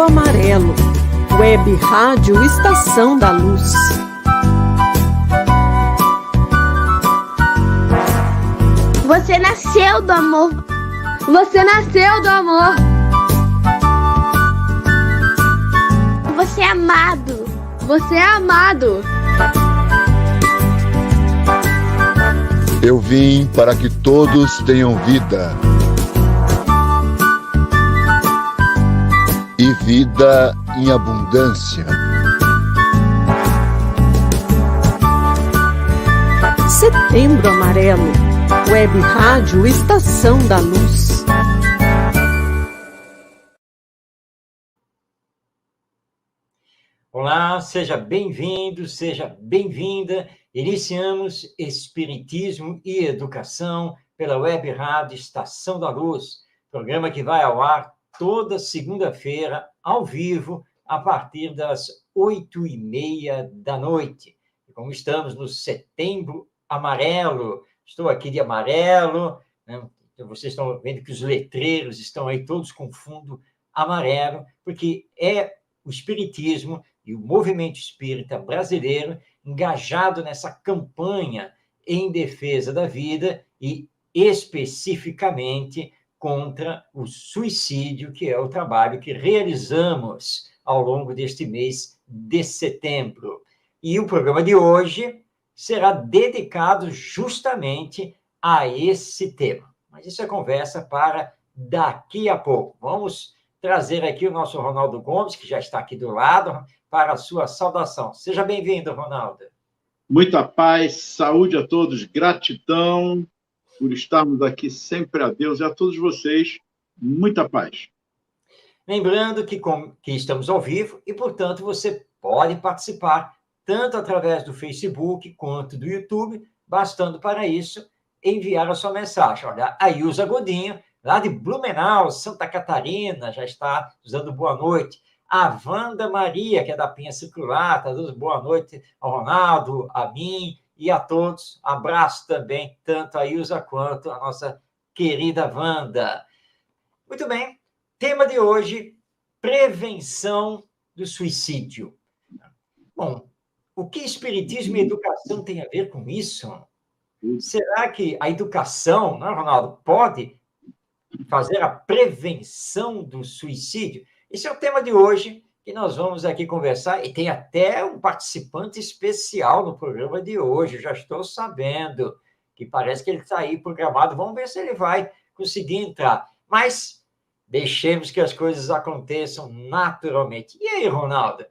Setembro Amarelo, Web Rádio Estação da Luz. Você nasceu do amor. Você nasceu do amor. Você é amado. Você é amado. Eu vim para que todos tenham vida. E vida em abundância. Setembro Amarelo, Web Rádio Estação da Luz. Olá, seja bem-vindo, seja bem-vinda. Iniciamos Espiritismo e Educação pela Web Rádio Estação da Luz, programa que vai ao ar toda segunda-feira, ao vivo, a partir das 8h30 da noite. E como estamos no Setembro Amarelo, estou aqui de amarelo, né? Então vocês estão vendo que os letreiros estão aí todos com fundo amarelo, porque é o Espiritismo e o movimento espírita brasileiro engajado nessa campanha em defesa da vida e, especificamente, contra o suicídio, que é o trabalho que realizamos ao longo deste mês de setembro. E o programa de hoje será dedicado justamente a esse tema. Mas isso é conversa para daqui a pouco. Vamos trazer aqui o nosso Ronaldo Gomes, que já está aqui do lado, para a sua saudação. Seja bem-vindo, Ronaldo. Muita paz, saúde a todos, gratidão por estarmos aqui sempre a Deus e a todos vocês, muita paz. Lembrando que estamos ao vivo e, portanto, você pode participar tanto através do Facebook quanto do YouTube, bastando para isso enviar a sua mensagem. Olha, a Ilza Godinho, lá de Blumenau, Santa Catarina, já está dando boa noite. A Wanda Maria, que é da Pinha Circular, está dando boa noite ao Ronaldo, a mim e a todos. Abraço também, tanto a Ilza quanto a nossa querida Wanda. Muito bem, tema de hoje, prevenção do suicídio. Bom, o que Espiritismo e Educação tem a ver com isso? Será que a educação, não, Ronaldo, pode fazer a prevenção do suicídio? Esse é o tema de hoje que nós vamos aqui conversar, e tem até um participante especial no programa de hoje, já estou sabendo, que parece que ele está aí programado, vamos ver se ele vai conseguir entrar. Mas deixemos que as coisas aconteçam naturalmente. E aí, Ronaldo,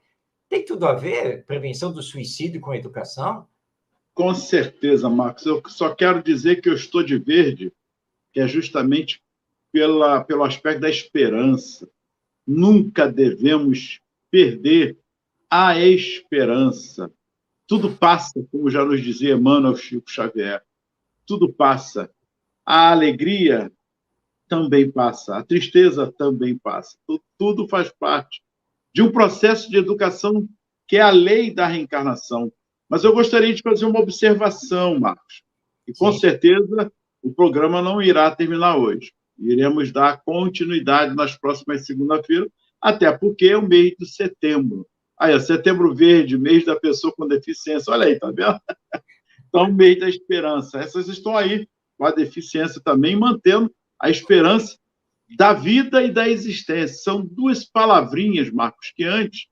tem tudo a ver prevenção do suicídio com a educação? Com certeza, Marcos. Eu só quero dizer que eu estou de verde, que é justamente pelo aspecto da esperança. Nunca devemos perder a esperança. Tudo passa, como já nos dizia Emmanuel Chico Xavier. Tudo passa. A alegria também passa. A tristeza também passa. Tudo faz parte de um processo de educação que é a lei da reencarnação. Mas eu gostaria de fazer uma observação, Marcos. E com certeza o programa não irá terminar hoje. Iremos dar continuidade nas próximas segunda-feiras, até porque é o mês de setembro. Aí, setembro verde, mês da pessoa com deficiência. Olha aí, tá vendo? Então, mês da esperança. Essas estão aí com a deficiência também, mantendo a esperança da vida e da existência. São duas palavrinhas, Marcos, que antes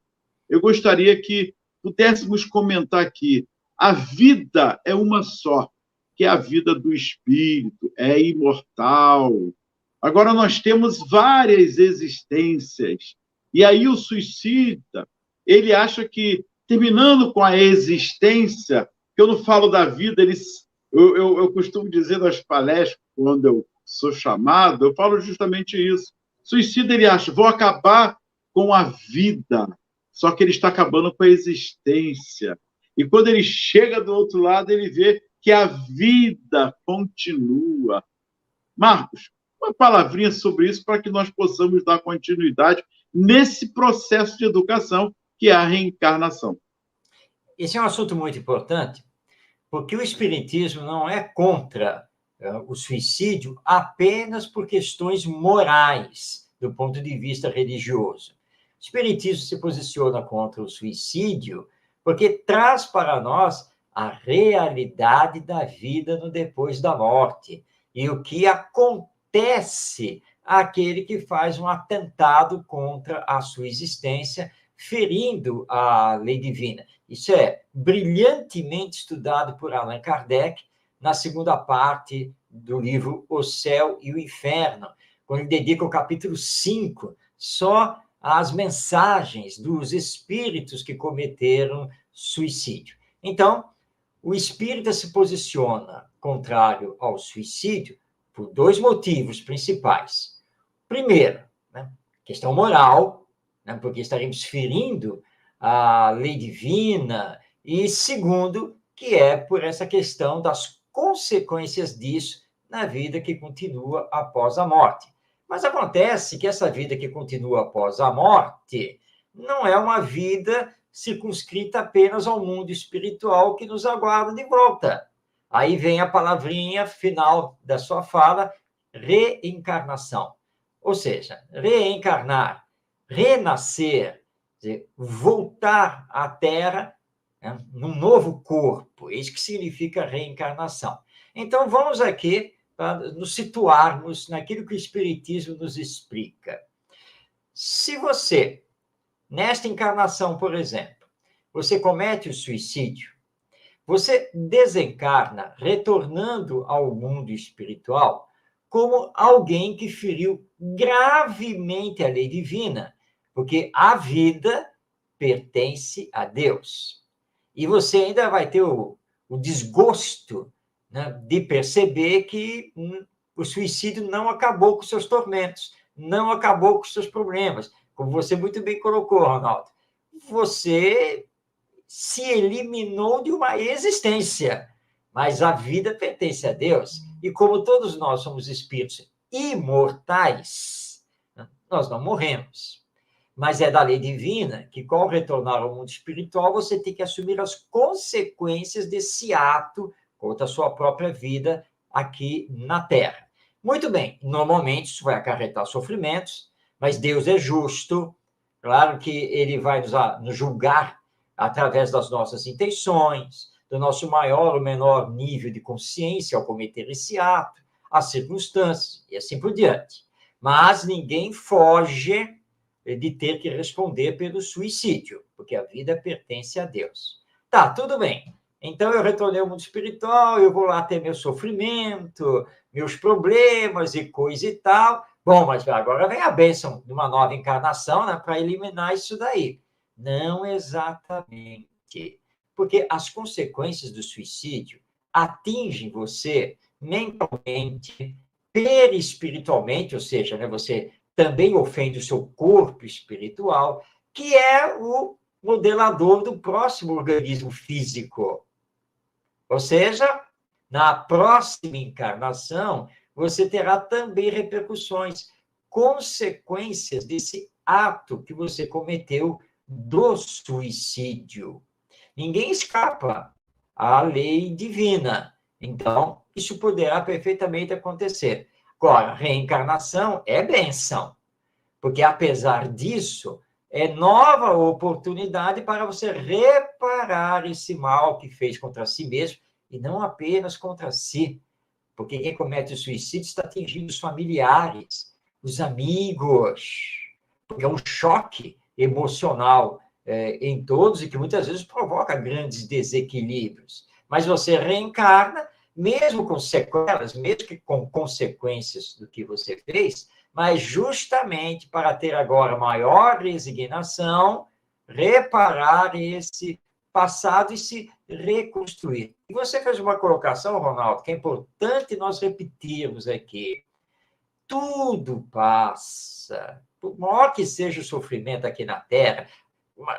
eu gostaria que pudéssemos comentar aqui. A vida é uma só, que é a vida do espírito, é imortal. Agora, nós temos várias existências. E aí o suicida, ele acha que, terminando com a existência, que eu não falo da vida, eu costumo dizer nas palestras, quando eu sou chamado, eu falo justamente isso. Suicida, ele acha, vou acabar com a vida, só que ele está acabando com a existência. E quando ele chega do outro lado, ele vê que a vida continua. Marcos, uma palavrinha sobre isso para que nós possamos dar continuidade nesse processo de educação que é a reencarnação. Esse é um assunto muito importante, porque o Espiritismo não é contra o suicídio apenas por questões morais, do ponto de vista religioso. Espiritismo se posiciona contra o suicídio porque traz para nós a realidade da vida no depois da morte e o que acontece àquele que faz um atentado contra a sua existência, ferindo a lei divina. Isso é brilhantemente estudado por Allan Kardec na segunda parte do livro O Céu e o Inferno, quando ele dedica o capítulo 5 só às mensagens dos espíritos que cometeram suicídio. Então, o espírita se posiciona contrário ao suicídio por dois motivos principais. Primeiro, questão moral, porque estaremos ferindo a lei divina, e segundo, que é por essa questão das consequências disso na vida que continua após a morte. Mas acontece que essa vida que continua após a morte não é uma vida circunscrita apenas ao mundo espiritual que nos aguarda de volta. Aí vem a palavrinha final da sua fala, reencarnação. Ou seja, reencarnar, renascer, dizer, voltar à Terra, num novo corpo. Isso que significa reencarnação. Então, vamos aqui para nos situarmos naquilo que o Espiritismo nos explica. Se você, nesta encarnação, por exemplo, você comete o suicídio, você desencarna, retornando ao mundo espiritual, como alguém que feriu gravemente a lei divina, porque a vida pertence a Deus. E você ainda vai ter o desgosto, de perceber que o suicídio não acabou com seus tormentos, não acabou com seus problemas. Como você muito bem colocou, Ronaldo, você se eliminou de uma existência, mas a vida pertence a Deus. E como todos nós somos espíritos imortais, nós não morremos. Mas é da lei divina que, ao retornar ao mundo espiritual, você tem que assumir as consequências desse ato contra a sua própria vida aqui na Terra. Muito bem, normalmente isso vai acarretar sofrimentos, mas Deus é justo, claro que ele vai nos julgar através das nossas intenções, do nosso maior ou menor nível de consciência ao cometer esse ato, as circunstâncias e assim por diante. Mas ninguém foge de ter que responder pelo suicídio, porque a vida pertence a Deus. Tá, tudo bem. Então, eu retornei ao mundo espiritual, eu vou lá ter meu sofrimento, meus problemas e coisa e tal. Bom, mas agora vem a bênção de uma nova encarnação, para eliminar isso daí. Não exatamente. Porque as consequências do suicídio atingem você mentalmente, perispiritualmente, ou seja, você também ofende o seu corpo espiritual, que é o modelador do próximo organismo físico. Ou seja, na próxima encarnação, você terá também repercussões, consequências desse ato que você cometeu do suicídio. Ninguém escapa à lei divina. Então, isso poderá perfeitamente acontecer. Agora, reencarnação é bênção, porque, apesar disso, é nova oportunidade para você reparar esse mal que fez contra si mesmo, e não apenas contra si, porque quem comete o suicídio está atingindo os familiares, os amigos, porque é um choque emocional em todos e que muitas vezes provoca grandes desequilíbrios. Mas você reencarna, mesmo com sequelas, mesmo que com consequências do que você fez, mas justamente para ter agora maior resignação, reparar esse passado e se reconstruir. E você fez uma colocação, Ronaldo, que é importante nós repetirmos aqui. Tudo passa. Por maior que seja o sofrimento aqui na Terra,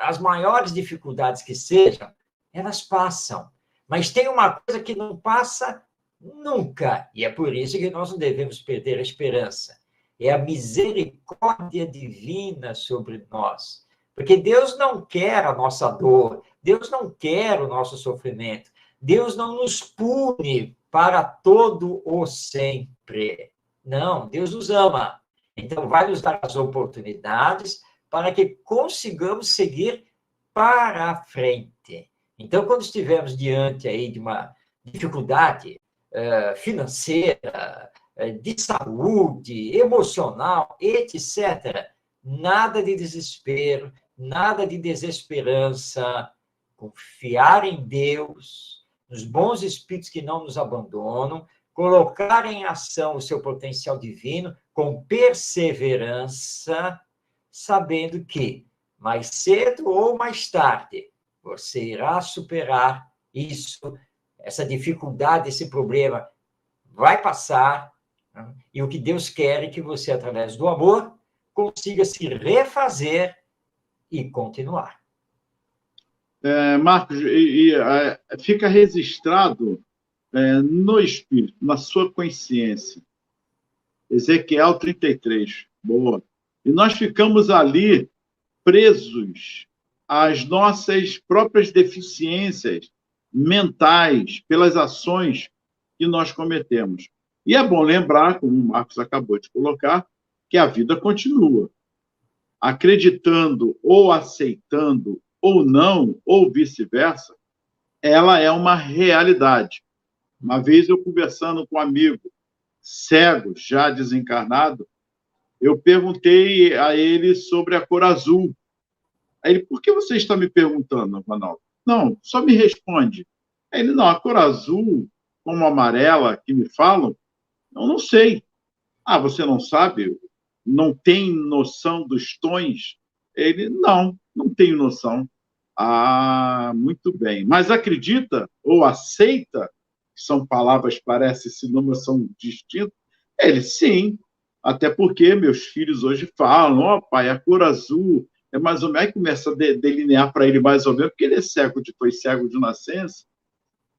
as maiores dificuldades que sejam, elas passam. Mas tem uma coisa que não passa nunca, e é por isso que nós não devemos perder a esperança. É a misericórdia divina sobre nós. Porque Deus não quer a nossa dor, Deus não quer o nosso sofrimento, Deus não nos pune para todo o sempre. Não, Deus nos ama. Então, vai nos dar as oportunidades para que consigamos seguir para a frente. Então, quando estivermos diante aí de uma dificuldade financeira, de saúde, emocional, etc., nada de desespero, nada de desesperança, confiar em Deus, nos bons espíritos que não nos abandonam, colocar em ação o seu potencial divino com perseverança, sabendo que, mais cedo ou mais tarde, você irá superar isso, essa dificuldade, esse problema vai passar, né? E o que Deus quer é que você, através do amor, consiga se refazer e continuar. Marcos, fica registrado no espírito, na sua consciência. Ezequiel 33, boa. E nós ficamos ali presos às nossas próprias deficiências mentais, pelas ações que nós cometemos. E é bom lembrar, como o Marcos acabou de colocar, que a vida continua. Acreditando ou aceitando ou não, ou vice-versa, ela é uma realidade. Uma vez eu conversando com um amigo cego, já desencarnado, eu perguntei a ele sobre a cor azul. Aí ele, por que você está me perguntando, Ronaldo? Não, só me responde. Aí ele, não, a cor azul, como a amarela, que me falam, eu não sei. Ah, você não sabe? Não tem noção dos tons? Ele, não tenho noção. Ah, muito bem. Mas acredita ou aceita, que são palavras, parece, sinônimos, são distintos? Ele, sim. Até porque meus filhos hoje falam, ó, pai, a cor azul é mais ou menos, aí começa a delinear para ele mais ou menos, porque ele é cego, foi cego de nascença.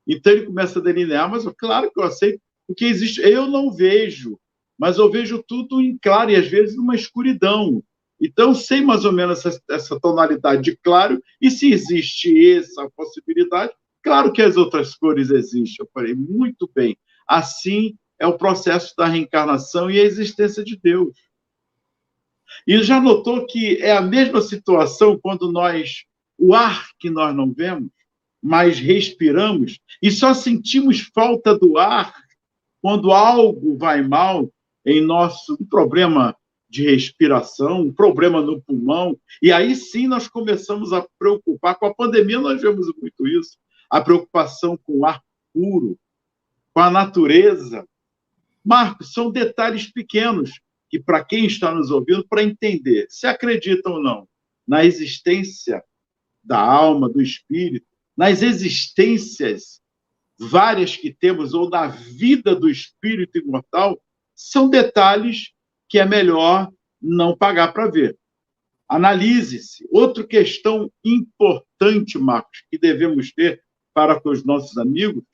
Então ele começa a delinear, mas claro que eu aceito, porque existe, eu não vejo, mas eu vejo tudo em claro, e às vezes numa escuridão. Então, sei mais ou menos essa tonalidade de claro, e se existe essa possibilidade, claro que as outras cores existem. Eu falei, muito bem. Assim é o processo da reencarnação e a existência de Deus. E já notou que é a mesma situação quando o ar que nós não vemos, mas respiramos, e só sentimos falta do ar quando algo vai mal em um problema de respiração, um problema no pulmão, e aí sim nós começamos a preocupar. Com a pandemia nós vemos muito isso, a preocupação com o ar puro, com a natureza. Marcos, são detalhes pequenos que, para quem está nos ouvindo, para entender se acreditam ou não na existência da alma, do espírito, nas existências várias que temos, ou na vida do espírito imortal, são detalhes que é melhor não pagar para ver. Analise-se. Outra questão importante, Marcos, que devemos ter para com os nossos amigos,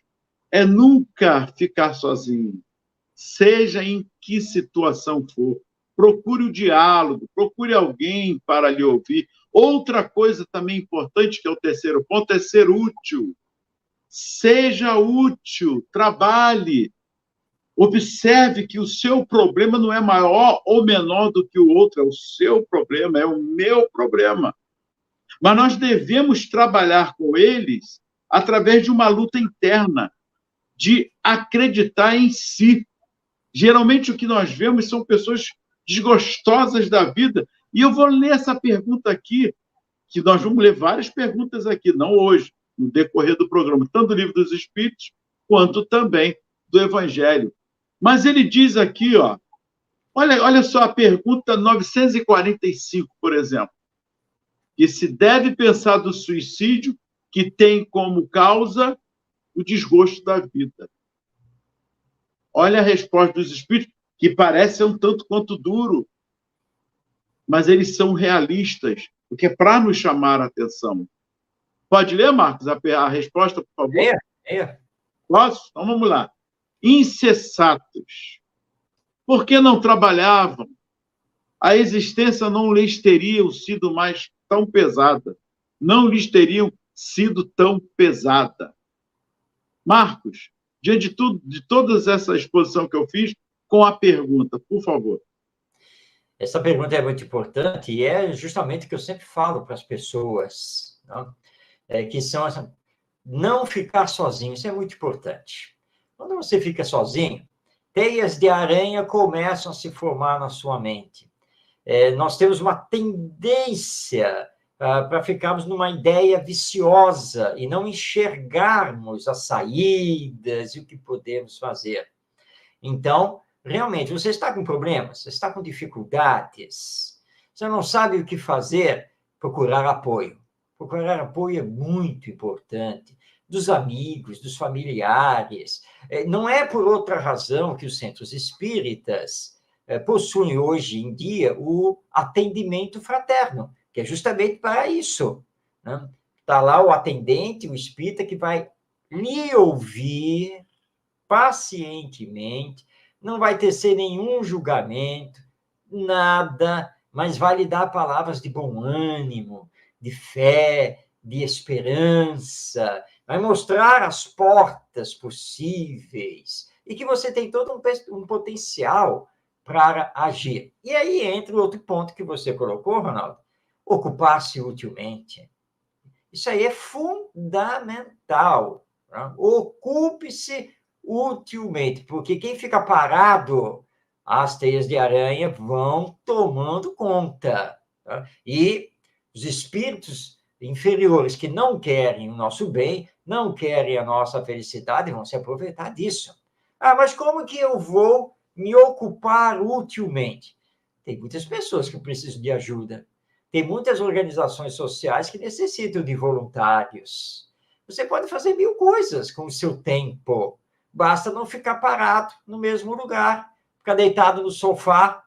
é nunca ficar sozinho. Seja em que situação for. Procure o diálogo, procure alguém para lhe ouvir. Outra coisa também importante, que é o terceiro ponto, é ser útil. Seja útil, trabalhe. Observe que o seu problema não é maior ou menor do que o outro, é o seu problema, é o meu problema. Mas nós devemos trabalhar com eles através de uma luta interna, de acreditar em si. Geralmente o que nós vemos são pessoas desgostosas da vida. E eu vou ler essa pergunta aqui, que nós vamos ler várias perguntas aqui, não hoje, no decorrer do programa, tanto do Livro dos Espíritos, quanto também do Evangelho. Mas ele diz aqui, ó, olha só a pergunta 945, por exemplo, que se deve pensar do suicídio que tem como causa o desgosto da vida. Olha a resposta dos espíritos, que parece um tanto quanto duro, mas eles são realistas, porque é para nos chamar a atenção. Pode ler, Marcos, a resposta, por favor? Posso? Então vamos lá. Insensatos. Por que não trabalhavam? A existência não lhes teria sido mais tão pesada. Não lhes teriam sido tão pesada. Marcos, diante de toda essa exposição que eu fiz, com a pergunta, por favor. Essa pergunta é muito importante e é justamente o que eu sempre falo para as pessoas, não? Que são não ficar sozinho, isso é muito importante. Quando você fica sozinho, teias de aranha começam a se formar na sua mente. Nós temos uma tendência para ficarmos numa ideia viciosa e não enxergarmos as saídas e o que podemos fazer. Então, realmente, você está com problemas, você está com dificuldades, você não sabe o que fazer, procurar apoio. Procurar apoio é muito importante, dos amigos, dos familiares. Não é por outra razão que os centros espíritas possuem hoje em dia o atendimento fraterno, que é justamente para isso, né? Está lá o atendente, o espírita, que vai lhe ouvir pacientemente, não vai tecer nenhum julgamento, nada, mas vai lhe dar palavras de bom ânimo, de fé, de esperança, vai mostrar as portas possíveis e que você tem todo um potencial para agir. E aí entra o outro ponto que você colocou, Ronaldo, ocupar-se utilmente. Isso aí é fundamental. Né? Ocupe-se utilmente, porque quem fica parado, as teias de aranha vão tomando conta. Tá? E os espíritos inferiores que não querem o nosso bem, não querem a nossa felicidade, vão se aproveitar disso. Mas como que eu vou me ocupar utilmente? Tem muitas pessoas que precisam de ajuda. Tem muitas organizações sociais que necessitam de voluntários. Você pode fazer 1000 coisas com o seu tempo. Basta não ficar parado no mesmo lugar, ficar deitado no sofá,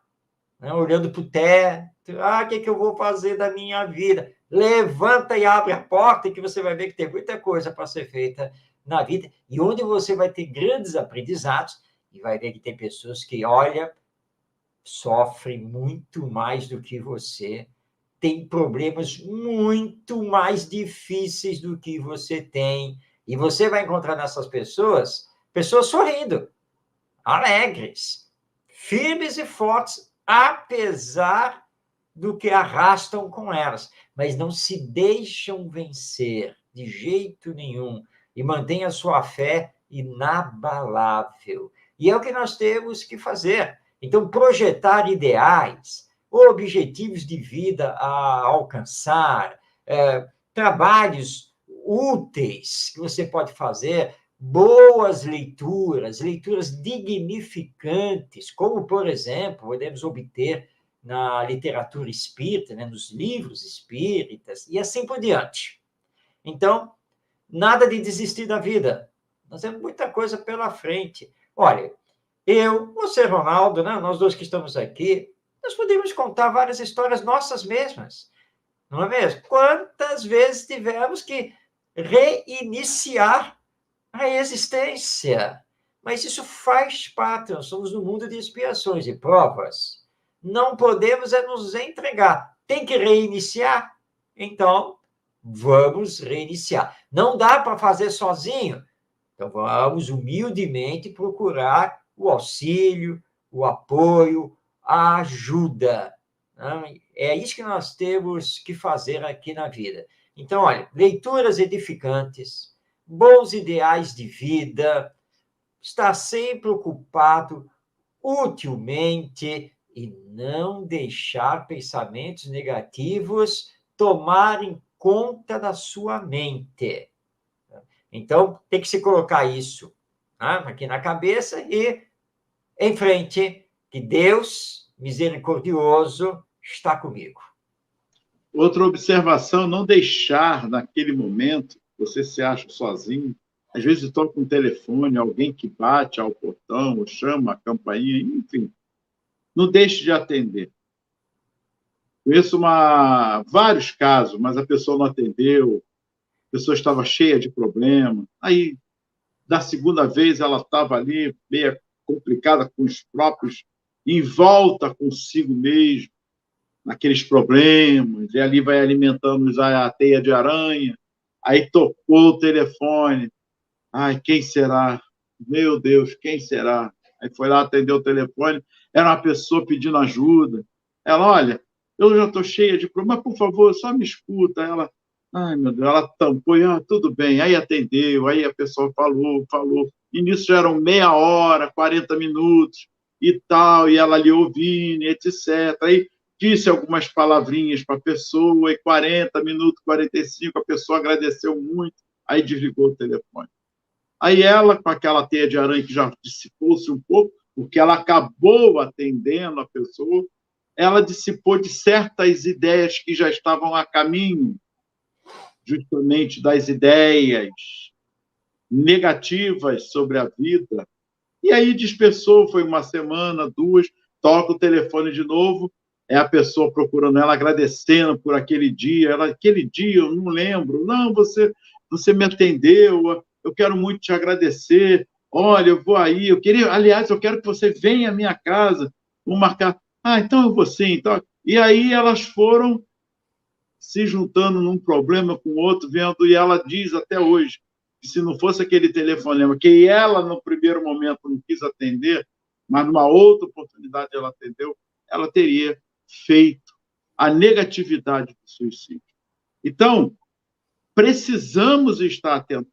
né, olhando para o teto. O que eu vou fazer da minha vida? Levanta e abre a porta, que você vai ver que tem muita coisa para ser feita na vida, e onde você vai ter grandes aprendizados, e vai ver que tem pessoas que, olha, sofrem muito mais do que você, tem problemas muito mais difíceis do que você tem, e você vai encontrar nessas pessoas sorrindo, alegres, firmes e fortes, apesar do que arrastam com elas, mas não se deixam vencer de jeito nenhum e mantêm a sua fé inabalável. E é o que nós temos que fazer. Então, projetar ideais, objetivos de vida a alcançar, trabalhos úteis que você pode fazer, boas leituras dignificantes, como, por exemplo, podemos obter na literatura espírita, né, nos livros espíritas, e assim por diante. Então, nada de desistir da vida. Nós temos muita coisa pela frente. Olha, você, Ronaldo, né, nós dois que estamos aqui, nós podemos contar várias histórias nossas mesmas, não é mesmo? Quantas vezes tivemos que reiniciar a existência? Mas isso faz parte, nós somos no mundo de expiações e provas. Não podemos nos entregar. Tem que reiniciar? Então, vamos reiniciar. Não dá para fazer sozinho? Então, vamos humildemente procurar o auxílio, o apoio, a ajuda. É isso que nós temos que fazer aqui na vida. Então, olha, leituras edificantes, bons ideais de vida, estar sempre ocupado utilmente e não deixar pensamentos negativos tomarem conta da sua mente. Então, tem que se colocar isso, né, aqui na cabeça e em frente, que Deus, misericordioso, está comigo. Outra observação, não deixar naquele momento, você se acha sozinho, às vezes toca um telefone, alguém que bate ao portão, ou chama a campainha, enfim, não deixe de atender. Conheço vários casos, mas a pessoa não atendeu, a pessoa estava cheia de problema, aí, da segunda vez, ela estava ali, meio complicada com os próprios, em volta consigo mesmo, naqueles problemas, e ali vai alimentando a teia de aranha, aí tocou o telefone, quem será? Meu Deus, quem será? Aí foi lá atender o telefone, era uma pessoa pedindo ajuda, Ela, olha, eu já estou cheia de problemas, mas, por favor, só me escuta. Ela, ai, meu Deus, ela tampou, tudo bem. Aí atendeu, aí a pessoa falou. E nisso já eram meia hora, 40 minutos e tal, e ela ali ouvindo, etc. Aí disse algumas palavrinhas para a pessoa, e 40 minutos, 45, a pessoa agradeceu muito, aí desligou o telefone. Aí ela, com aquela teia de aranha que já dissipou-se um pouco, porque ela acabou atendendo a pessoa, ela dissipou de certas ideias que já estavam a caminho, justamente das ideias negativas sobre a vida. E aí dispersou, foi uma semana, 2, toca o telefone de novo, é a pessoa procurando ela, agradecendo por aquele dia. Ela, aquele dia, eu não lembro. Não, você me atendeu, eu quero muito te agradecer. Olha, eu vou aí, aliás, eu quero que você venha à minha casa, vamos marcar. Então eu vou sim. Então... E aí elas foram se juntando num problema com o outro, vendo, e ela diz até hoje que se não fosse aquele telefonema, que ela, no primeiro momento, não quis atender, mas numa outra oportunidade ela atendeu, ela teria feito a negatividade do suicídio. Então, precisamos estar atentos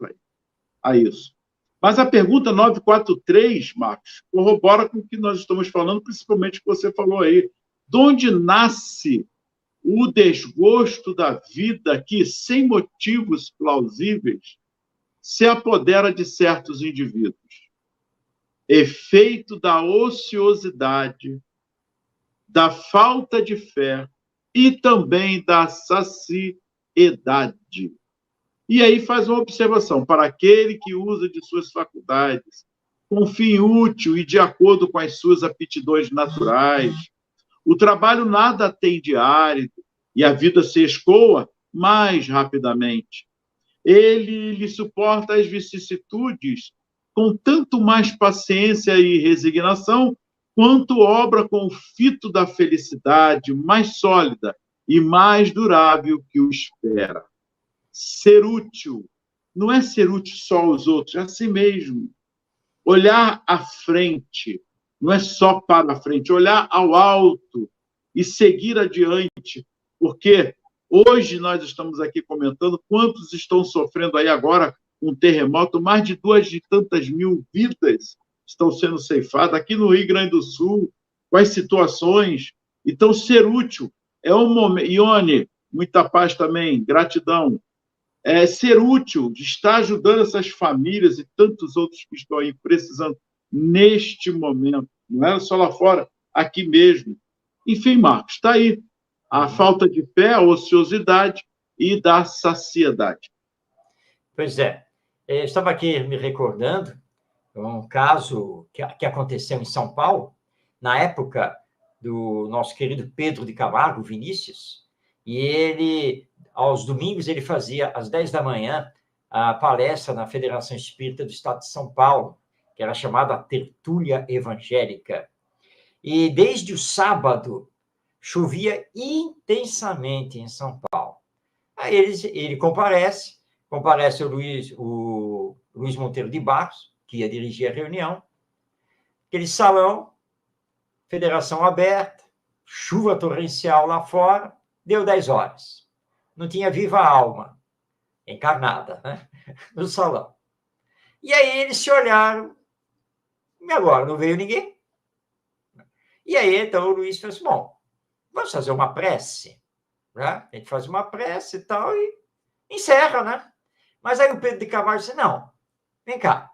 a isso. Mas a pergunta 943, Marcos, corrobora com o que nós estamos falando, principalmente o que você falou aí. De onde nasce o desgosto da vida que, sem motivos plausíveis, se apodera de certos indivíduos? Efeito da ociosidade, da falta de fé e também da saciedade. E aí faz uma observação: para aquele que usa de suas faculdades com fim útil e de acordo com as suas aptidões naturais, o trabalho nada tem de árido e a vida se escoa mais rapidamente. Ele lhe suporta as vicissitudes com tanto mais paciência e resignação, quanto obra com o fito da felicidade mais sólida e mais durável que o espera. Ser útil não é ser útil só aos outros, é a si mesmo. Olhar à frente, não é só para a frente, olhar ao alto e seguir adiante, porque hoje nós estamos aqui comentando quantos estão sofrendo aí agora um terremoto, mais de 200 mil vidas estão sendo ceifadas aqui no Rio Grande do Sul, com as situações. Então, ser útil é um momento. Ione, muita paz também, gratidão. Ser útil, de estar ajudando essas famílias e tantos outros que estão aí precisando neste momento. Não é só lá fora, aqui mesmo. Enfim, Marcos, está aí a falta de fé, a ociosidade e da saciedade. Pois é. Eu estava aqui me recordando um caso que aconteceu em São Paulo, na época do nosso querido Pedro de Camargo, Vinícius, e ele, aos domingos, ele fazia, às 10 da manhã, a palestra na Federação Espírita do Estado de São Paulo, que era chamada Tertúlia Evangélica. E desde o sábado, chovia intensamente em São Paulo. Aí ele comparece o Luiz Monteiro de Barros, que ia dirigir a reunião, aquele salão, federação aberta, chuva torrencial lá fora, deu 10 horas. Não tinha viva alma encarnada, né, no salão. E aí eles se olharam, e agora não veio ninguém. E aí, então, o Luiz falou assim, bom, vamos fazer uma prece, né? A gente faz uma prece e tal, e encerra, né? Mas aí o Pedro de Camargo disse, não, vem cá,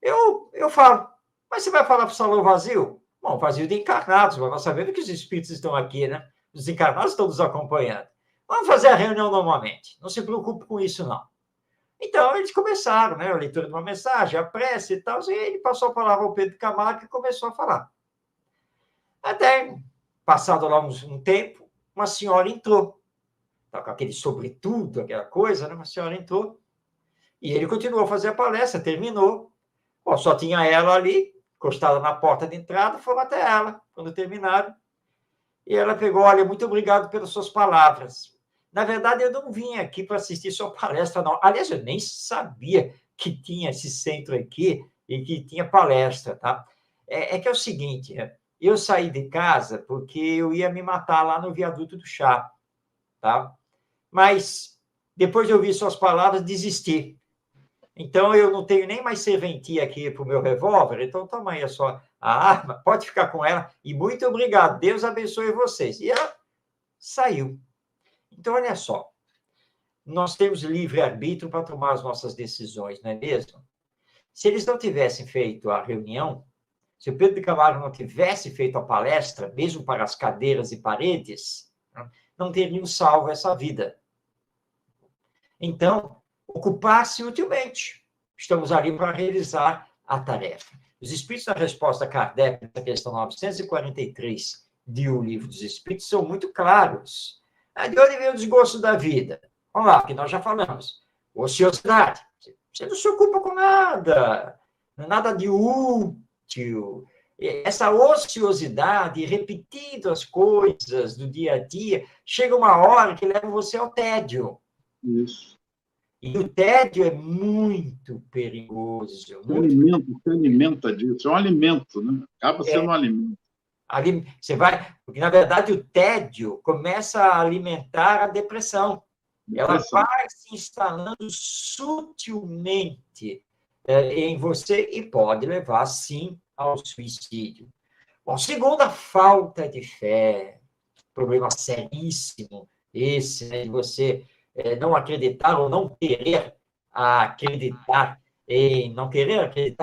eu falo, mas você vai falar para o salão vazio? Bom, vazio de encarnados, mas nós sabemos que os espíritos estão aqui, né? Os encarnados estão nos acompanhando. Vamos fazer a reunião normalmente, não se preocupe com isso, não. Então, eles começaram, né? A leitura de uma mensagem, a prece e tal, e ele passou a palavra ao Pedro de Camargo e começou a falar. Até, passado lá um tempo, uma senhora entrou. Estava com aquele sobretudo, aquela coisa, né? Uma senhora entrou. E ele continuou a fazer a palestra, terminou. Bom, só tinha ela ali, encostada na porta de entrada, foram até ela, quando terminaram. E ela pegou, olha, muito obrigado pelas suas palavras. Na verdade, eu não vim aqui para assistir sua palestra, não. Aliás, eu nem sabia que tinha esse centro aqui e que tinha palestra, tá? É que é o seguinte, eu saí de casa porque eu ia me matar lá no viaduto do chá, tá? Mas, depois de ouvir suas palavras, desisti. Então, eu não tenho nem mais serventia aqui para o meu revólver, então toma aí a arma, pode ficar com ela, e muito obrigado, Deus abençoe vocês. E ela saiu. Então, olha só, nós temos livre-arbítrio para tomar as nossas decisões, não é mesmo? Se eles não tivessem feito a reunião, se o Pedro de Camargo não tivesse feito a palestra, mesmo para as cadeiras e paredes, não teriam salvo essa vida. Então, ocupar-se utilmente. Estamos ali para realizar a tarefa. Os Espíritos, na resposta a Kardec, na questão 943 de O Livro dos Espíritos, são muito claros. De onde vem o desgosto da vida? Vamos lá, que nós já falamos. Ociosidade. Você não se ocupa com nada. Nada de útil. Essa ociosidade, repetindo as coisas do dia a dia, chega uma hora que leva você ao tédio. Isso. E o tédio é muito perigoso. Se alimenta disso. É um alimento, né? Acaba sendo um alimento. Você vai... Porque, na verdade, o tédio começa a alimentar a depressão. Ela vai se instalando sutilmente em você e pode levar, sim, ao suicídio. Bom, segundo, a falta de fé. Problema seríssimo esse, né, de você não acreditar ou não querer acreditar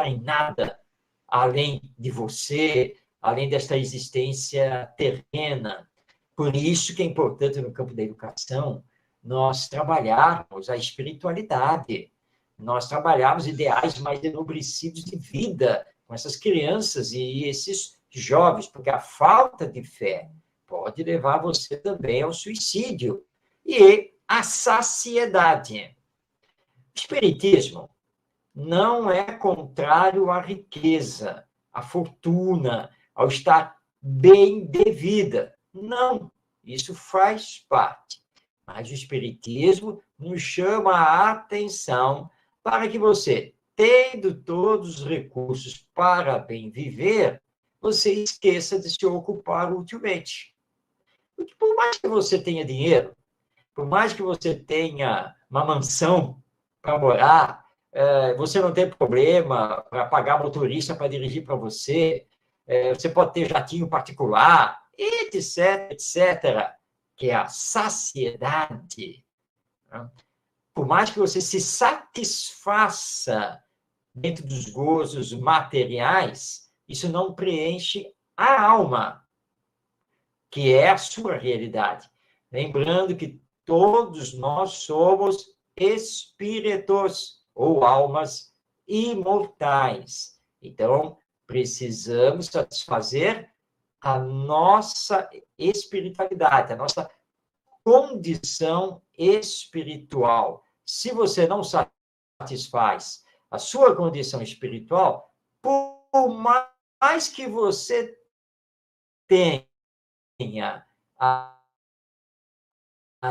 em nada além de você, além desta existência terrena. Por isso que é importante, no campo da educação, nós trabalharmos a espiritualidade, nós trabalharmos ideais mais enobrecidos de vida com essas crianças e esses jovens, porque a falta de fé pode levar você também ao suicídio e à saciedade. O espiritismo não é contrário à riqueza, à fortuna, ao estar bem de vida. Não, isso faz parte. Mas o espiritismo nos chama a atenção para que você, tendo todos os recursos para bem viver, você esqueça de se ocupar utilmente. Porque por mais que você tenha dinheiro, por mais que você tenha uma mansão para morar, você não tem problema para pagar motorista para dirigir para você, você pode ter jatinho particular, etc, etc, que é a saciedade. Por mais que você se satisfaça dentro dos gozos materiais, isso não preenche a alma, que é a sua realidade. Lembrando que todos nós somos espíritos ou almas imortais. Então, precisamos satisfazer a nossa espiritualidade, a nossa condição espiritual. Se você não satisfaz a sua condição espiritual, por mais que você tenha a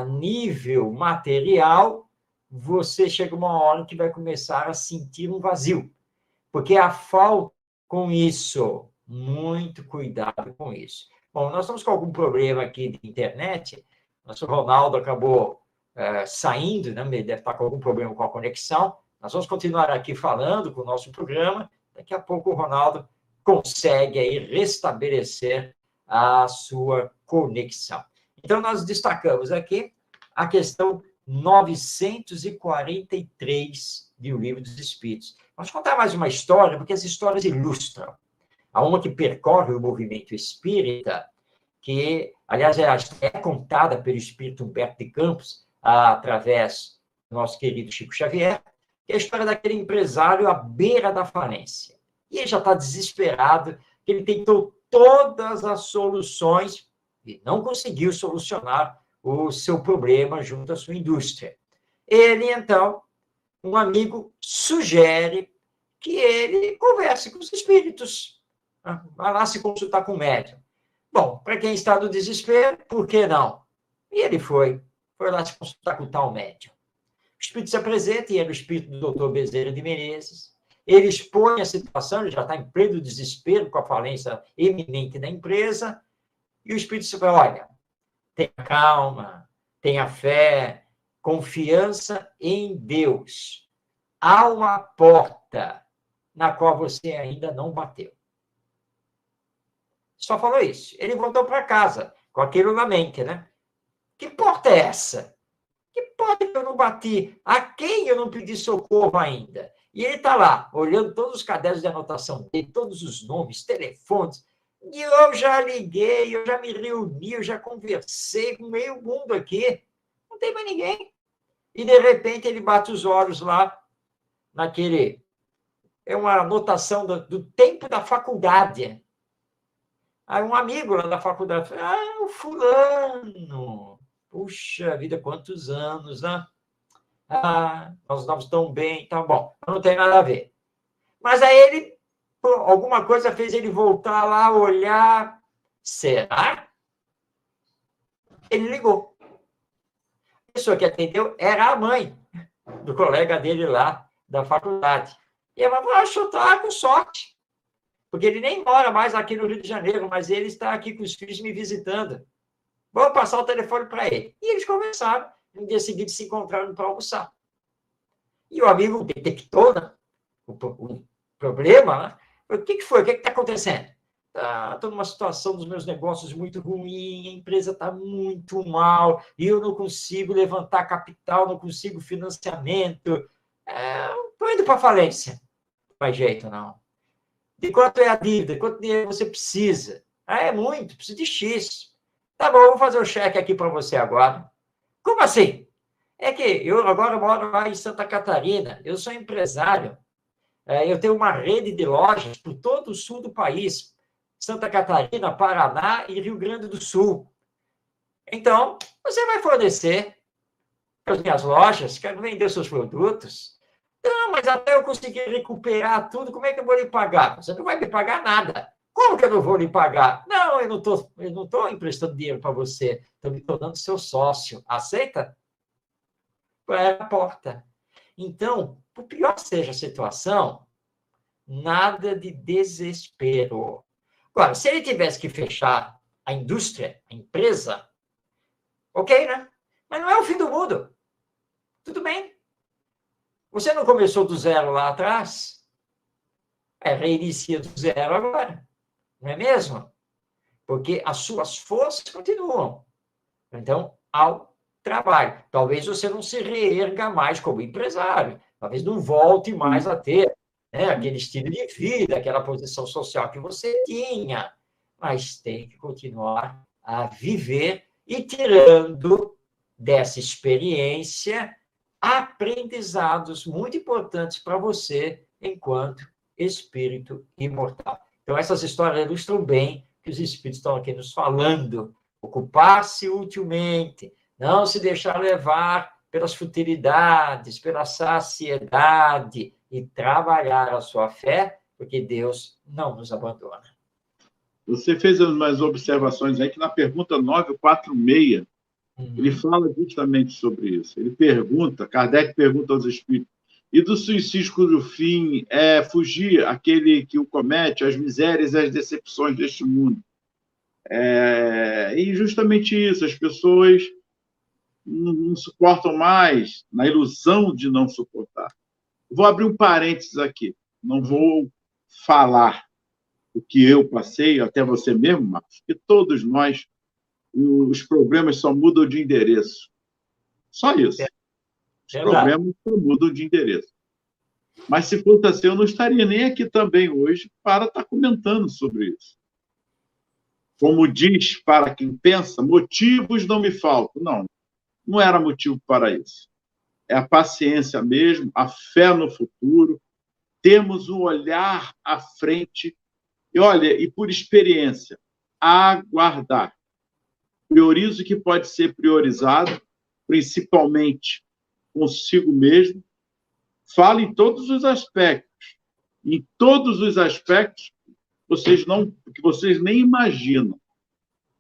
nível material, você chega uma hora que vai começar a sentir um vazio, porque a falta com isso. Muito cuidado com isso. Bom, nós estamos com algum problema aqui de internet. Nosso Ronaldo acabou saindo, né? Ele deve estar com algum problema com a conexão. Nós vamos continuar aqui falando com o nosso programa. Daqui a pouco o Ronaldo consegue aí restabelecer a sua conexão. Então, nós destacamos aqui a questão 943 do Livro dos Espíritos. Vamos contar mais uma história, porque as histórias ilustram. Há uma que percorre o movimento espírita, que, aliás, é contada pelo espírito Humberto de Campos, através do nosso querido Chico Xavier, que é a história daquele empresário à beira da falência. E ele já está desesperado, que ele tentou todas as soluções e não conseguiu solucionar o seu problema junto à sua indústria. Ele, então, um amigo, sugere que ele converse com os espíritos. Vai lá se consultar com o médium. Bom, para quem está no desespero, por que não? E ele foi lá se consultar com o tal médium. O espírito se apresenta, e era o espírito do Dr. Bezerra de Menezes. ele expõe a situação, ele já está em pleno desespero com a falência iminente da empresa, e o Espírito Santo fala, olha, tenha calma, tenha fé, confiança em Deus. Há uma porta na qual você ainda não bateu. Só falou isso. Ele voltou para casa, com aquilo na mente, né? Que porta é essa? Que porta que eu não bati? A quem eu não pedi socorro ainda? E ele está lá, olhando todos os cadernos de anotação dele, todos os nomes, telefones. E eu já liguei, eu já me reuni, eu já conversei com meio mundo aqui. Não tem mais ninguém. E, de repente, ele bate os olhos lá, naquele... É uma anotação do tempo da faculdade. Aí um amigo lá da faculdade falou, o fulano... Puxa vida, quantos anos, né? Nós estamos tão bem, tá bom. Não tem nada a ver. Mas aí ele, alguma coisa fez ele voltar lá, olhar. Será? Ele ligou. A pessoa que atendeu era a mãe do colega dele lá, da faculdade. E ela falou, acho que eu estou com sorte. Porque ele nem mora mais aqui no Rio de Janeiro, mas ele está aqui com os filhos me visitando. Vou passar o telefone para ele. E eles conversaram. No dia seguinte, se encontraram para almoçar. E o amigo detectou, né, o problema. Né? O que foi? O que está acontecendo? Estou numa situação dos meus negócios muito ruim, a empresa está muito mal, e eu não consigo levantar capital, não consigo financiamento. Estou indo para a falência. Não faz jeito, não. De quanto é a dívida? Quanto dinheiro você precisa? É muito, preciso de X. Tá bom, vou fazer o cheque aqui para você agora. Como assim? É que eu agora moro lá em Santa Catarina, eu sou empresário, eu tenho uma rede de lojas por todo o sul do país, Santa Catarina, Paraná e Rio Grande do Sul. Então, você vai fornecer para as minhas lojas, quero vender seus produtos. Não, mas até eu conseguir recuperar tudo, como é que eu vou lhe pagar? Você não vai me pagar nada. Como que eu não vou lhe pagar? Não, eu não estou emprestando dinheiro para você. Estou me tornando seu sócio. Aceita? É a porta. Então, por pior que seja a situação, nada de desespero. Agora, se ele tivesse que fechar a indústria, a empresa, ok, né? Mas não é o fim do mundo. Tudo bem. Você não começou do zero lá atrás? Reinicia do zero agora. Não é mesmo? Porque as suas forças continuam. Então, ao trabalho. Talvez você não se reerga mais como empresário. Talvez não volte mais a ter, né, aquele estilo de vida, aquela posição social que você tinha. Mas tem que continuar a viver e tirando dessa experiência aprendizados muito importantes para você enquanto espírito imortal. Então, essas histórias ilustram bem que os espíritos estão aqui nos falando. Ocupar-se utilmente, não se deixar levar pelas futilidades, pela saciedade e trabalhar a sua fé, porque Deus não nos abandona. Você fez umas observações aí que na pergunta 946, ele fala justamente sobre isso. Ele pergunta, Kardec pergunta aos espíritos, e do suicídio cujo fim é fugir aquele que o comete, as misérias e as decepções deste mundo. E justamente isso, as pessoas não suportam mais, na ilusão de não suportar. Vou abrir um parênteses aqui, não vou falar o que eu passei, até você mesmo, Marcos, porque todos nós, os problemas só mudam de endereço. Só isso. Os problemas só mudam de endereço. Mas, se fosse assim, eu não estaria nem aqui também hoje para estar comentando sobre isso. Como diz para quem pensa, motivos não me faltam. Não, não era motivo para isso. É a paciência mesmo, a fé no futuro, temos um olhar à frente e, olha, e por experiência, aguardar. Priorize o que pode ser priorizado, principalmente consigo mesmo. Fale em todos os aspectos. Em todos os aspectos que vocês nem imaginam.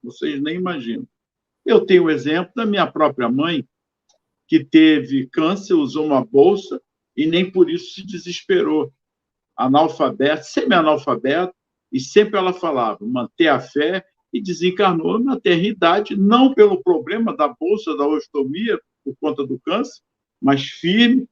Vocês nem imaginam. Eu tenho o exemplo da minha própria mãe, que teve câncer, usou uma bolsa e nem por isso se desesperou. analfabeto, semi-analfabeto, e sempre ela falava, manter a fé, e desencarnou na tenra-idade, não pelo problema da bolsa da ostomia, por conta do câncer, mas firme,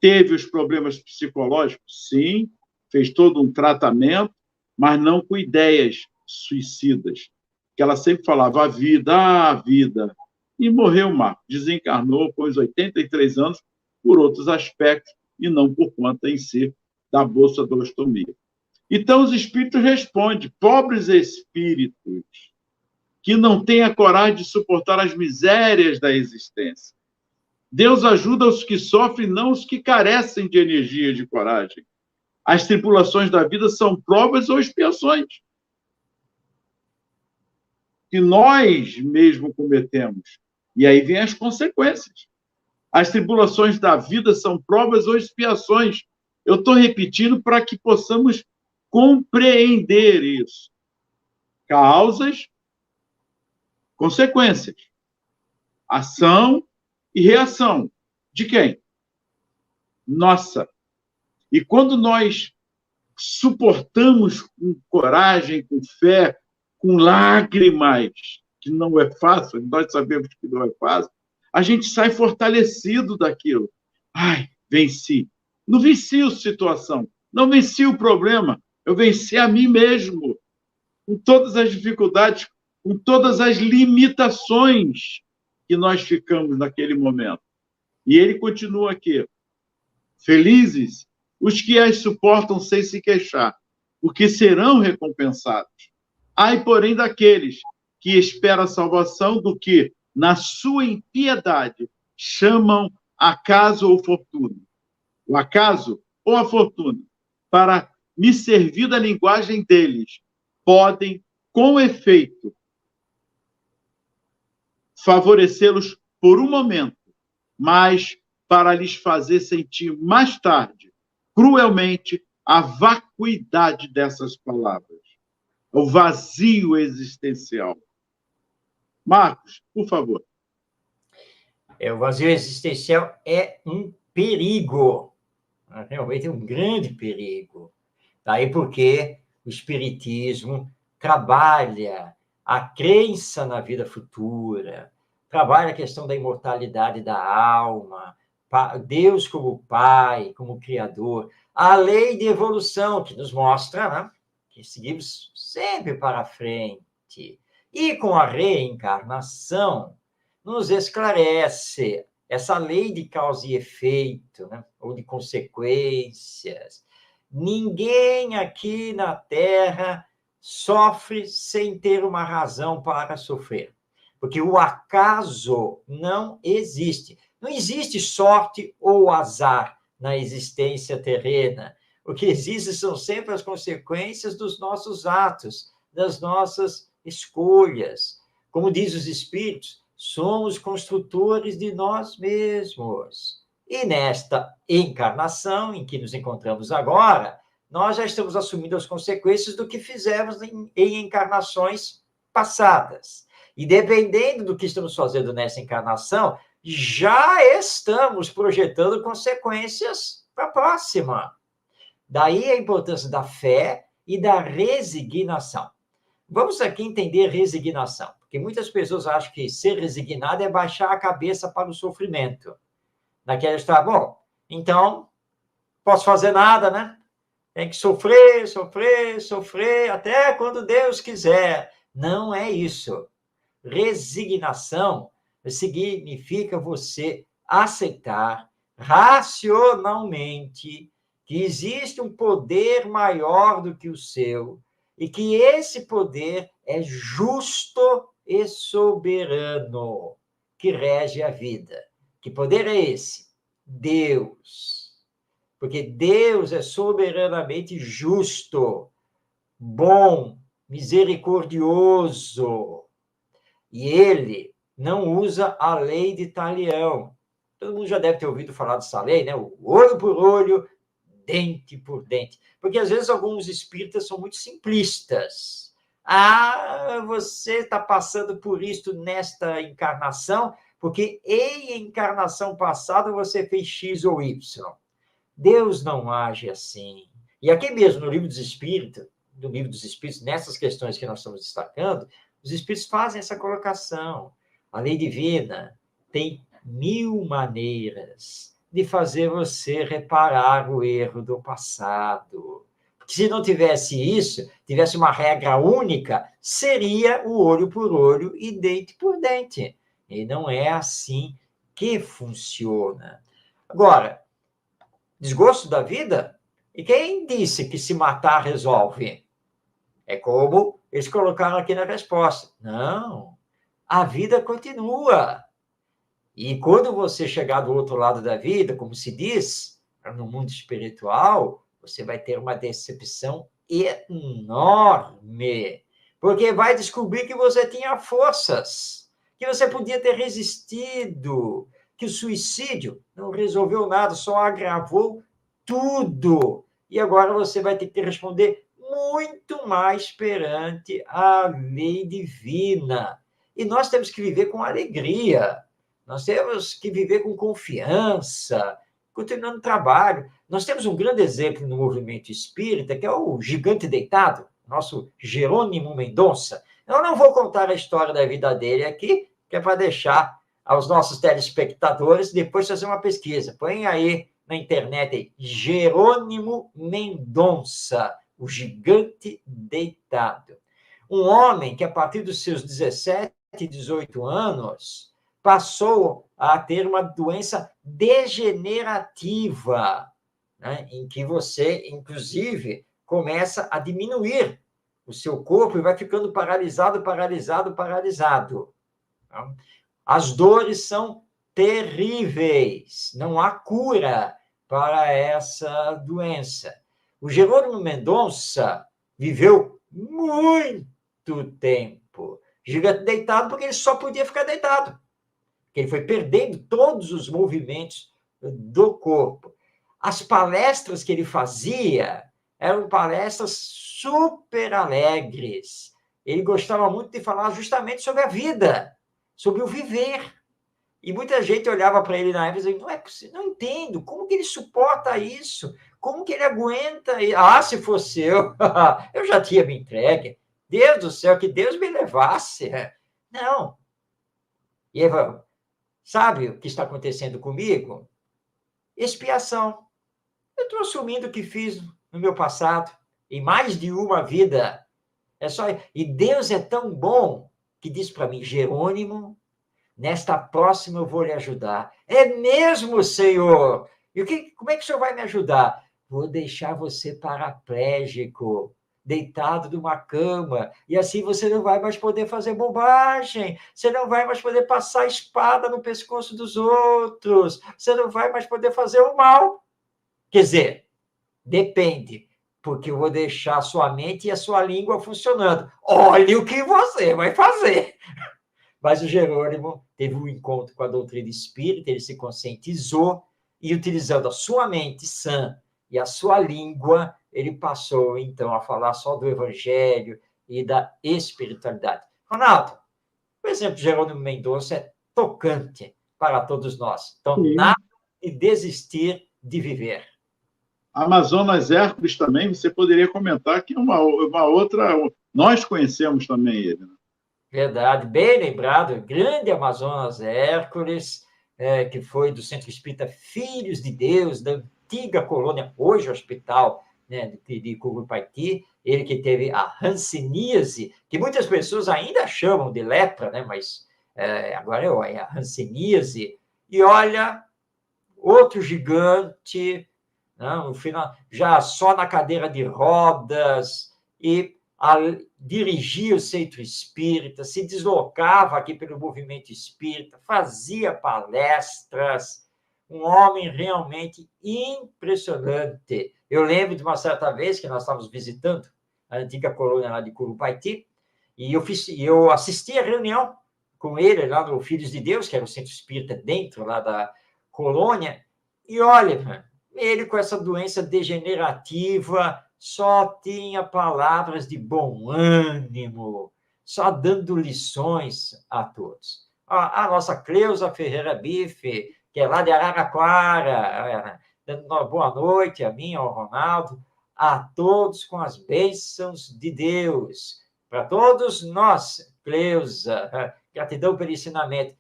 teve os problemas psicológicos, sim, fez todo um tratamento, mas não com ideias suicidas, que ela sempre falava, a vida, e morreu, Marcos, desencarnou com os 83 anos, por outros aspectos, e não por conta em si da bolsa da ostomia. Então, os espíritos respondem, pobres espíritos, que não têm a coragem de suportar as misérias da existência. Deus ajuda os que sofrem, não os que carecem de energia e de coragem. As tribulações da vida são provas ou expiações que nós mesmo cometemos. E aí vem as consequências. As tribulações da vida são provas ou expiações. Eu estou repetindo para que possamos compreender isso. Causas, consequências. Ação e reação. De quem? Nossa. E quando nós suportamos com coragem, com fé, com lágrimas, que não é fácil, nós sabemos que não é fácil, a gente sai fortalecido daquilo. Ai, venci. Não venci a situação, não venci o problema, eu venci a mim mesmo, com todas as dificuldades, com todas as limitações que nós ficamos naquele momento. E ele continua aqui. Felizes os que as suportam sem se queixar, porque serão recompensados. Ai, porém, daqueles que esperam a salvação do que, na sua impiedade, chamam acaso ou fortuna. O acaso ou a fortuna, para me servir da linguagem deles, podem, com efeito, favorecê-los por um momento, mas para lhes fazer sentir mais tarde, cruelmente, a vacuidade dessas palavras, o vazio existencial. Marcos, por favor. O vazio existencial é um perigo, realmente é um grande perigo. Daí porque o Espiritismo trabalha a crença na vida futura, trabalha a questão da imortalidade da alma, Deus como Pai, como Criador, a lei de evolução que nos mostra, né, que seguimos sempre para frente. E com a reencarnação, nos esclarece essa lei de causa e efeito, né, ou de consequências. Ninguém aqui na Terra sofre sem ter uma razão para sofrer, porque o acaso não existe. Não existe sorte ou azar na existência terrena. O que existe são sempre as consequências dos nossos atos, das nossas escolhas. Como diz os Espíritos, somos construtores de nós mesmos. E nesta encarnação em que nos encontramos agora, nós já estamos assumindo as consequências do que fizemos em encarnações passadas. E dependendo do que estamos fazendo nessa encarnação, já estamos projetando consequências para a próxima. Daí a importância da fé e da resignação. Vamos aqui entender resignação, porque muitas pessoas acham que ser resignado é baixar a cabeça para o sofrimento. Naquela está, bom, então, posso fazer nada, né? Tem que sofrer, sofrer, sofrer, até quando Deus quiser. Não é isso. Resignação significa você aceitar racionalmente que existe um poder maior do que o seu e que esse poder é justo e soberano, que rege a vida. Que poder é esse? Deus. Porque Deus é soberanamente justo, bom, misericordioso. E ele não usa a lei de Talião. Todo mundo já deve ter ouvido falar dessa lei, né? O olho por olho, dente por dente. Porque, às vezes, alguns espíritas são muito simplistas. Ah, você está passando por isto nesta encarnação, porque em encarnação passada você fez X ou Y. Deus não age assim. E aqui mesmo, no livro dos Espíritos, nessas questões que nós estamos destacando, os Espíritos fazem essa colocação. A lei divina tem 1000 maneiras de fazer você reparar o erro do passado. Porque se não tivesse isso, tivesse uma regra única, seria o olho por olho e dente por dente. E não é assim que funciona. Agora, desgosto da vida? E quem disse que se matar resolve? É como eles colocaram aqui na resposta. Não, a vida continua. E quando você chegar do outro lado da vida, como se diz, no mundo espiritual, você vai ter uma decepção enorme. Porque vai descobrir que você tinha forças, que você podia ter resistido, que o suicídio não resolveu nada, só agravou tudo. E agora você vai ter que responder muito mais perante a lei divina. E nós temos que viver com alegria, nós temos que viver com confiança, continuando o trabalho. Nós temos um grande exemplo no movimento espírita, que é o gigante deitado, nosso Jerônimo Mendonça. Eu não vou contar a história da vida dele aqui, que é para deixar aos nossos telespectadores depois fazer uma pesquisa. Põe aí na internet aí, Jerônimo Mendonça, o gigante deitado. Um homem que, a partir dos seus 17, 18 anos, passou a ter uma doença degenerativa, né, em que você, inclusive, começa a diminuir o seu corpo e vai ficando paralisado. As dores são terríveis, não há cura para essa doença. O Jerônimo Mendonça viveu muito tempo, gigante deitado, porque ele só podia ficar deitado. Ele foi perdendo todos os movimentos do corpo. As palestras que ele fazia eram palestras super alegres. Ele gostava muito de falar justamente sobre a vida, sobre o viver. E muita gente olhava para ele na época e dizia, não é possível, não entendo, como que ele suporta isso? Como que ele aguenta? Se fosse eu, eu já tinha me entregue. Deus do céu, que Deus me levasse. Não. E Eva, sabe o que está acontecendo comigo? Expiação. Eu estou assumindo o que fiz no meu passado, em mais de uma vida. E Deus é tão bom que diz para mim, Jerônimo, nesta próxima eu vou lhe ajudar. É mesmo, Senhor? E como é que o Senhor vai me ajudar? Vou deixar você paraplégico, deitado numa cama, e assim você não vai mais poder fazer bobagem, você não vai mais poder passar a espada no pescoço dos outros, você não vai mais poder fazer o mal. Quer dizer, depende, porque eu vou deixar a sua mente e a sua língua funcionando. Olha o que você vai fazer. Mas o Jerônimo teve um encontro com a doutrina espírita, ele se conscientizou, e utilizando a sua mente sã e a sua língua, ele passou, então, a falar só do evangelho e da espiritualidade. Ronaldo, o exemplo de Jerônimo Mendonça é tocante para todos nós. Então, nada de desistir de viver. Amazonas Hércules também, você poderia comentar que é uma outra... Nós conhecemos também ele. Né? Verdade, bem lembrado. Grande Amazonas Hércules, que foi do Centro Espírita Filhos de Deus, da antiga colônia, hoje hospital, né, de Curupaiti, ele que teve a hanseníase, que muitas pessoas ainda chamam de lepra, né, mas agora é a hanseníase. E olha, outro gigante, né, no final, já só na cadeira de rodas, e dirigia o centro espírita, se deslocava aqui pelo movimento espírita, fazia palestras, um homem realmente impressionante. Eu lembro de uma certa vez que nós estávamos visitando a antiga colônia lá de Curupaiti, e eu assisti a reunião com ele lá no Filhos de Deus, que era o centro espírita dentro lá da colônia, e olha, ele com essa doença degenerativa, só tinha palavras de bom ânimo, só dando lições a todos. A nossa Cleusa Ferreira Bife, que é lá de Araraquara, dando uma boa noite a mim, ao Ronaldo, a todos com as bênçãos de Deus. Para todos nós, Cleusa, gratidão pelo ensinamento.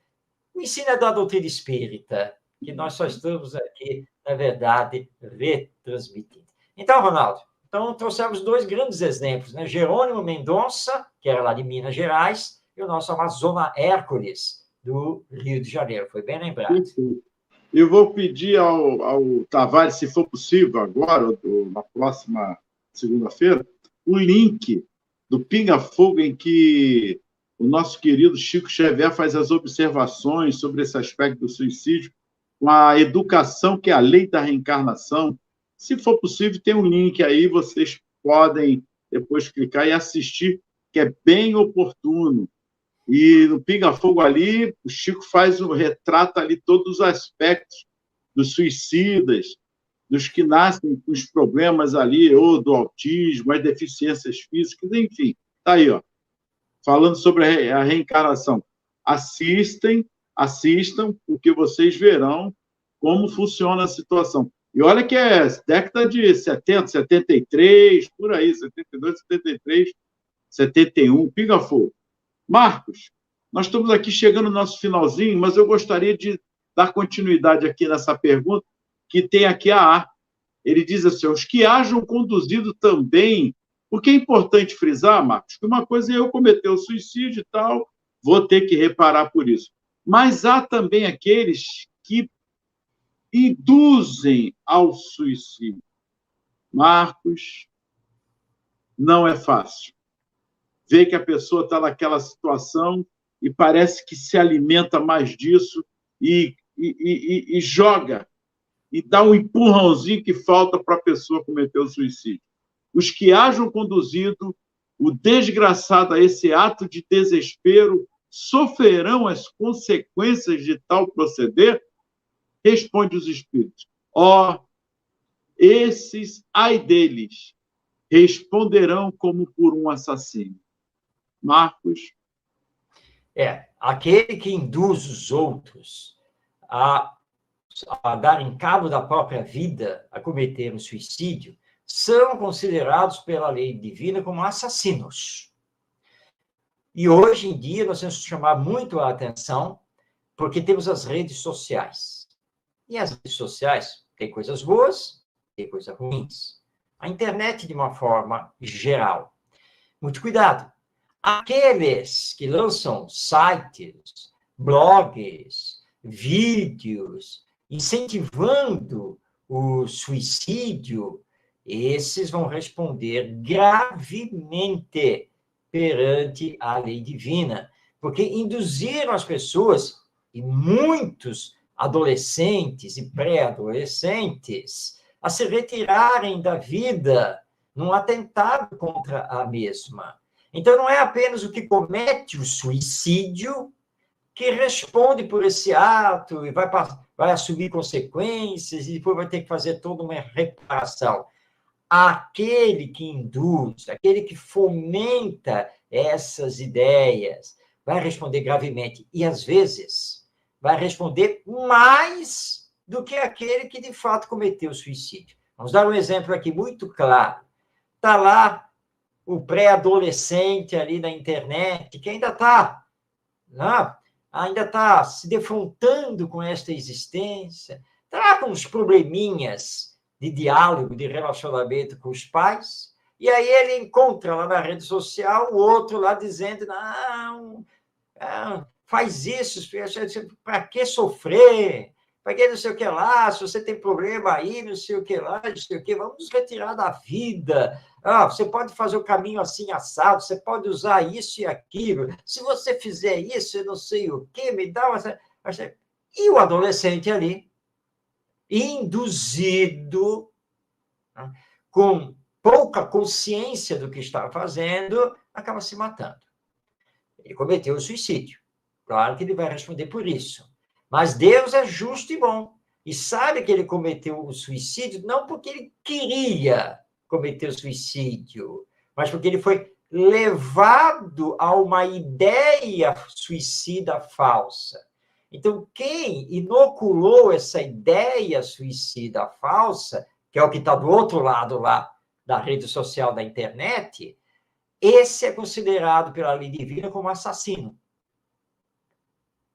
O ensino é da doutrina espírita, que nós só estamos aqui, na verdade, retransmitindo. Então, Ronaldo, trouxemos 2 grandes exemplos, né? Jerônimo Mendonça, que era lá de Minas Gerais, e o nosso Amazona Hércules, do Rio de Janeiro. Foi bem lembrado. Eu vou pedir ao Tavares, se for possível, agora, ou na próxima segunda-feira, o link do Pinga Fogo, em que o nosso querido Chico Xavier faz as observações sobre esse aspecto do suicídio, com a educação, que é a lei da reencarnação. Se for possível, tem um link aí, vocês podem depois clicar e assistir, que é bem oportuno. E no Pinga Fogo ali, o Chico retrata ali todos os aspectos dos suicidas, dos que nascem com os problemas ali, ou do autismo, as deficiências físicas, enfim. Está aí, ó, falando sobre a reencarnação. Assistam, porque vocês verão como funciona a situação. E olha que é década de 70, 73, por aí, 72, 73, 71, Pinga Fogo. Marcos, nós estamos aqui chegando no nosso finalzinho, mas eu gostaria de dar continuidade aqui nessa pergunta, que tem aqui a A. Ele diz assim, os que hajam conduzido também, porque é importante frisar, Marcos, que uma coisa é eu cometer o suicídio e tal, vou ter que reparar por isso. Mas há também aqueles que induzem ao suicídio. Marcos, não é fácil. Vê que a pessoa está naquela situação e parece que se alimenta mais disso e joga, e dá um empurrãozinho que falta para a pessoa cometer o suicídio. Os que hajam conduzido o desgraçado a esse ato de desespero sofrerão as consequências de tal proceder? Responde os espíritos. Esses, ai deles, responderão como por um assassino. Marcos? Aquele que induz os outros a darem cabo da própria vida, a cometer um suicídio, são considerados pela lei divina como assassinos. E hoje em dia nós temos que chamar muito a atenção, porque temos as redes sociais. E as redes sociais têm coisas boas, têm coisas ruins. A internet, de uma forma geral. Muito cuidado. Aqueles que lançam sites, blogs, vídeos, incentivando o suicídio, esses vão responder gravemente perante a lei divina, porque induziram as pessoas, e muitos adolescentes e pré-adolescentes, a se retirarem da vida num atentado contra a mesma. Então, não é apenas o que comete o suicídio que responde por esse ato e vai assumir consequências e depois vai ter que fazer toda uma reparação. Aquele que induz, aquele que fomenta essas ideias, vai responder gravemente. E, às vezes, vai responder mais do que aquele que, de fato, cometeu o suicídio. Vamos dar um exemplo aqui muito claro. Está lá o pré-adolescente ali na internet, que ainda está se defrontando com esta existência, está com uns probleminhas de diálogo, de relacionamento com os pais, e aí ele encontra lá na rede social o outro lá dizendo, não, faz isso, para que sofrer? Para que não sei o que lá, se você tem problema aí, não sei o que lá, não sei o que, vamos nos retirar da vida. Você pode fazer o caminho assim assado, você pode usar isso e aquilo. Se você fizer isso, eu não sei o que, me dá uma... E o adolescente ali, induzido, com pouca consciência do que está fazendo, acaba se matando. Ele cometeu o suicídio. Claro que ele vai responder por isso. Mas Deus é justo e bom. E sabe que ele cometeu o suicídio não porque ele queria cometer o suicídio, mas porque ele foi levado a uma ideia suicida falsa. Então, quem inoculou essa ideia suicida falsa, que é o que está do outro lado lá, da rede social, da internet, esse é considerado pela lei divina como assassino.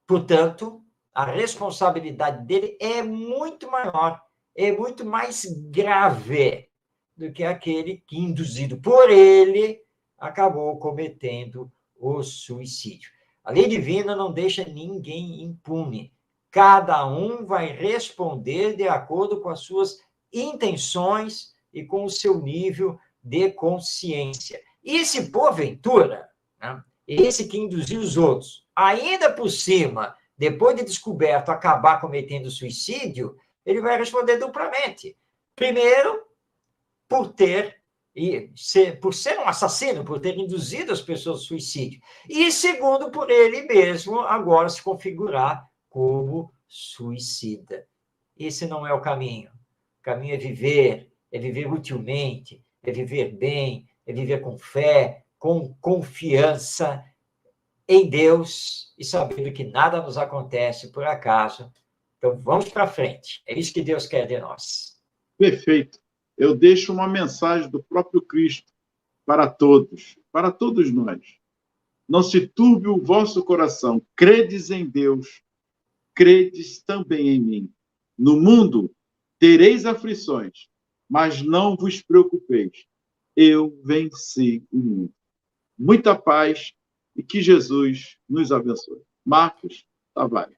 Portanto, a responsabilidade dele é muito maior, é muito mais grave do que aquele que, induzido por ele, acabou cometendo o suicídio. A lei divina não deixa ninguém impune. Cada um vai responder de acordo com as suas intenções e com o seu nível de consciência. E se, porventura, né, esse que induziu os outros, ainda por cima, depois de descoberto, acabar cometendo suicídio, ele vai responder duplamente. Primeiro, por ser um assassino, por ter induzido as pessoas ao suicídio. E segundo, por ele mesmo agora se configurar como suicida. Esse não é o caminho. O caminho é viver utilmente, é viver bem, é viver com fé, com confiança em Deus e sabendo que nada nos acontece por acaso. Então, vamos para frente. É isso que Deus quer de nós. Perfeito. Eu deixo uma mensagem do próprio Cristo para todos nós. Não se turbe o vosso coração. Credes em Deus, credes também em mim. No mundo tereis aflições, mas não vos preocupeis. Eu venci o mundo. Muita paz e que Jesus nos abençoe. Marcos Tavares.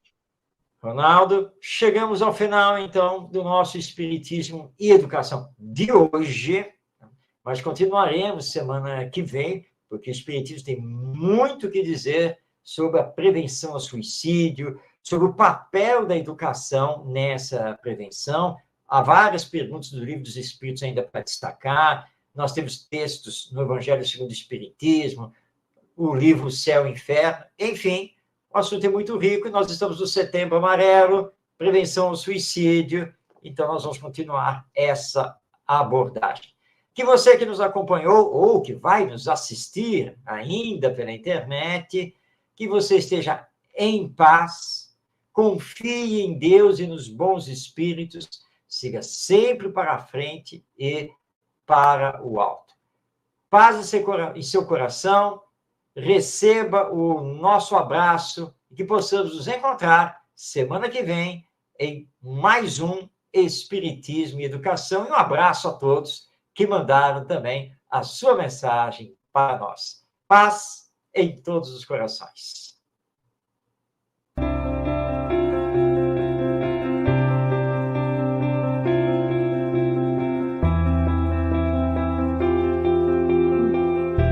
Ronaldo, chegamos ao final, então, do nosso Espiritismo e Educação de hoje, mas continuaremos semana que vem, porque o Espiritismo tem muito o que dizer sobre a prevenção ao suicídio, sobre o papel da educação nessa prevenção. Há várias perguntas do Livro dos Espíritos ainda para destacar. Nós temos textos no Evangelho segundo o Espiritismo, o livro Céu e Inferno, enfim, o assunto é muito rico e nós estamos no Setembro Amarelo, prevenção ao suicídio, então nós vamos continuar essa abordagem. Que você que nos acompanhou ou que vai nos assistir ainda pela internet, que você esteja em paz, confie em Deus e nos bons espíritos, siga sempre para a frente e para o alto. Paz em seu coração, receba o nosso abraço e que possamos nos encontrar semana que vem em mais um Espiritismo e Educação. E um abraço a todos que mandaram também a sua mensagem para nós. Paz em todos os corações.